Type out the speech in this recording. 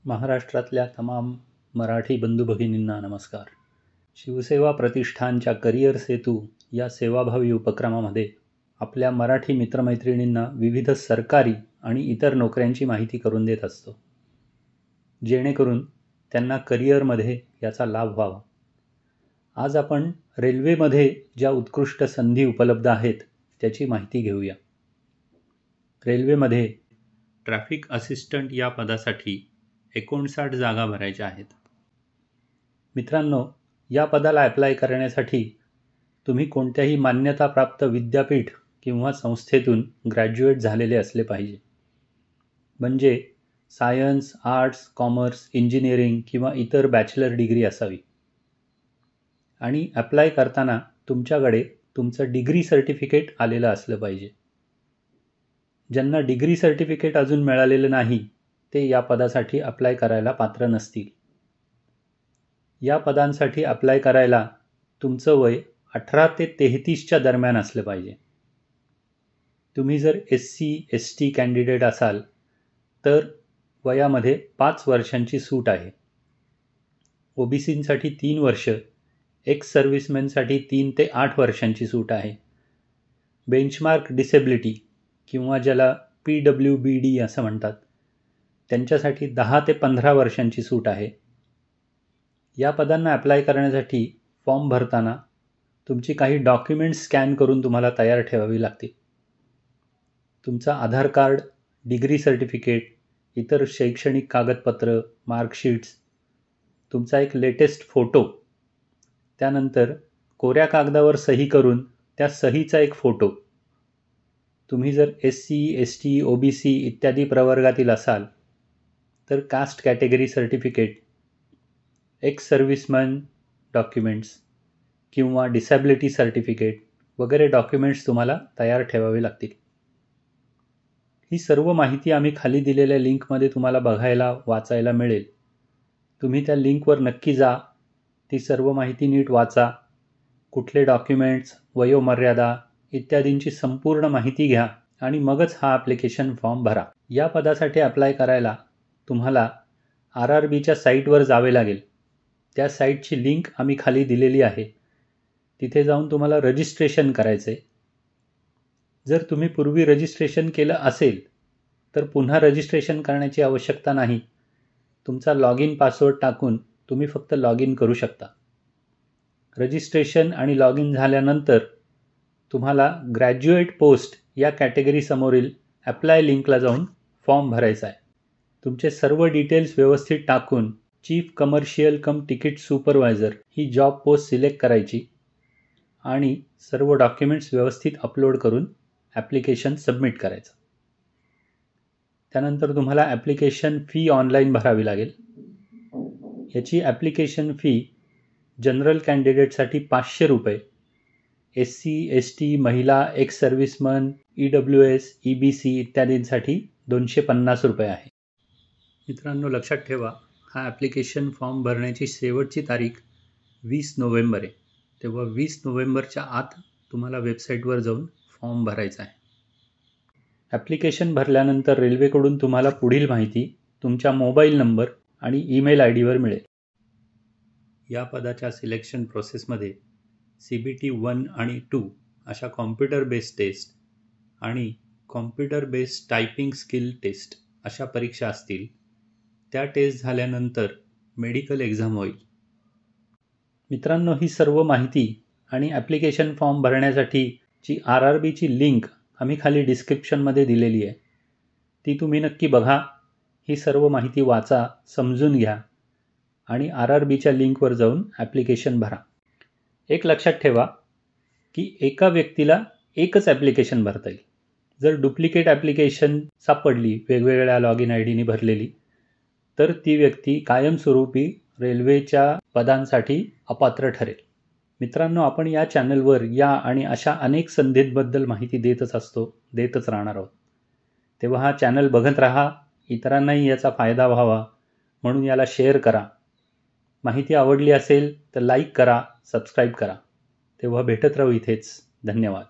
महाराष्ट्रातल्या तमाम मराठी बंधू भगिनींना नमस्कार. शिवसेवा प्रतिष्ठानच्या करिअर सेतू या सेवाभावी उपक्रमामध्ये आपल्या मराठी मित्रमैत्रिणींना विविध सरकारी आणि इतर नोकऱ्यांची माहिती करून देत असतो, जेणेकरून त्यांना करिअरमध्ये याचा लाभ व्हावा. आज आपण रेल्वेमध्ये ज्या उत्कृष्ट संधी उपलब्ध आहेत त्याची माहिती घेऊया. रेल्वेमध्ये ट्रॅफिक असिस्टंट या पदासाठी 59 जागा भरायच्या आहेत. मित्रांनो, या पदाला ॲप्लाय करण्यासाठी तुम्ही कोणत्याही मान्यताप्राप्त विद्यापीठ किंवा संस्थेतून ग्रॅज्युएट झालेले असले पाहिजे. म्हणजे सायन्स, आर्ट्स, कॉमर्स, इंजिनिअरिंग किंवा इतर बॅचलर डिग्री असावी. आणि ॲप्लाय करताना तुमच्याकडे तुमचं डिग्री सर्टिफिकेट आलेलं असलं पाहिजे. ज्यांना डिग्री सर्टिफिकेट अजून मिळालेलं नाही ते या पदासाठी अप्लाय करायला पात्र नसतील. या पदांसाठी अप्लाय करायला तुमचं वय 18 ते 33च्या दरम्यान असलं पाहिजे. तुम्ही जर SC, ST कॅन्डिडेट असाल तर वयामध्ये 5 वर्षांची सूट आहे. OBCसाठी 3 वर्ष, एक्स सर्व्हिसमॅनसाठी 3 ते 8 वर्षांची सूट आहे. बेंचमार्क डिसेबिलिटी किंवा ज्याला PWBD असं म्हणतात त्यांच्यासाठी 10 ते 15 वर्षांची सूट आहे. या पदांना ॲप्लाय करण्यासाठी फॉर्म भरताना तुमची काही डॉक्युमेंट्स स्कॅन करून तुम्हाला तयार ठेवावी लागतील. तुमचं आधार कार्ड, डिग्री सर्टिफिकेट, इतर शैक्षणिक कागदपत्र, मार्कशीट्स, तुमचा एक लेटेस्ट फोटो, त्यानंतर कोऱ्या कागदावर सही करून त्या सहीचा एक फोटो. तुम्ही जर SC, ST, OBC इत्यादी प्रवर्गातील असाल तर caste category certificate, ex serviceman documents किंवा डिसॅबिलिटी सर्टिफिकेट वगैरे डॉक्युमेंट्स तुम्हाला तयार ठेवावे लागतील. ही सर्व माहिती आम्ही खाली दिलेल्या लिंकमध्ये तुम्हाला बघायला, वाचायला मिळेल. तुम्ही त्या लिंकवर नक्की जा, ती सर्व माहिती नीट वाचा. कुठले डॉक्युमेंट्स, वयोमर्यादा इत्यादींची संपूर्ण माहिती घ्या आणि मगच हा ॲप्लिकेशन फॉर्म भरा. या पदासाठी अप्लाय करायला तुम्हाला RRBच्या साईटवर जावे लागेल. त्या साईटची लिंक आम्ही खाली दिलेली आहे. तिथे जाऊन तुम्हाला रजिस्ट्रेशन करायचं आहे. जर तुम्ही पूर्वी रजिस्ट्रेशन केलं असेल तर पुन्हा रजिस्ट्रेशन करण्याची आवश्यकता नाही. तुमचा लॉग इन पासवर्ड टाकून तुम्ही फक्त लॉग इन करू शकता. रजिस्ट्रेशन आणि लॉग इन झाल्यानंतर तुम्हाला ग्रॅज्युएट पोस्ट या कॅटेगरी समोरील ॲप्लाय लिंकला जाऊन फॉर्म भरायचा आहे. तुमचे सर्व डिटेल्स व्यवस्थित टाकून chief commercial cum ticket supervisor ही जॉब पोस्ट सिलेक्ट करायची आणि सर्व डॉक्युमेंट्स व्यवस्थित अपलोड करून ॲप्लिकेशन सबमिट करायचं. त्यानंतर तुम्हाला ॲप्लिकेशन फी ऑनलाईन भरावी लागेल. याची ॲप्लिकेशन फी जनरल कॅन्डिडेटसाठी 500 रुपये, SC, ST, महिला, एक्स सर्व्हिसमन, EWS, EBC इत्यादींसाठी 250 रुपये आहे. मित्रांनो, लक्षात ठेवा, हा ॲप्लिकेशन फॉर्म भरण्याची शेवटची तारीख 20 नोव्हेंबर आहे. तेव्हा 20 नोव्हेंबरच्या आत तुम्हाला वेबसाईटवर जाऊन फॉर्म भरायचा आहे. ॲप्लिकेशन भरल्यानंतर रेल्वेकडून तुम्हाला पुढील माहिती तुमच्या मोबाईल नंबर आणि ईमेल ID वर मिळेल. या पदाच्या सिलेक्शन प्रोसेसमध्ये CBT 1 आणि 2 अशा कॉम्प्युटर बेस्ड टेस्ट आणि computer based typing skill test अशा परीक्षा असतील. त्या टेस्ट झाल्यानंतर मेडिकल एक्झाम होईल. मित्रांनो, ही सर्व माहिती आणि ॲप्लिकेशन फॉर्म भरण्यासाठीची RRBची लिंक आम्ही खाली डिस्क्रिप्शनमध्ये दिलेली आहे. ती तुम्ही नक्की बघा. ही सर्व माहिती वाचा, समजून घ्या आणि RRBच्या लिंकवर जाऊन ॲप्लिकेशन भरा. एक लक्षात ठेवा की एका व्यक्तीला एकच ॲप्लिकेशन भरता येईल. जर डुप्लिकेट ॲप्लिकेशन सापडली वेगवेगळ्या लॉग इन IDनी भरलेली तर ती व्यक्ती कायमस्वरूपी रेल्वेच्या पदांसाठी अपात्र ठरेल. मित्रांनो, आपण या चॅनलवर या आणि अशा अनेक संधींबद्दल माहिती देतच राहणार आहोत. तेव्हा हा चॅनल बघत राहा. इतरांनाही याचा फायदा व्हावा म्हणून याला शेअर करा. माहिती आवडली असेल तर लाईक करा, सबस्क्राईब करा. तेव्हा भेटत राहू इथेच. धन्यवाद.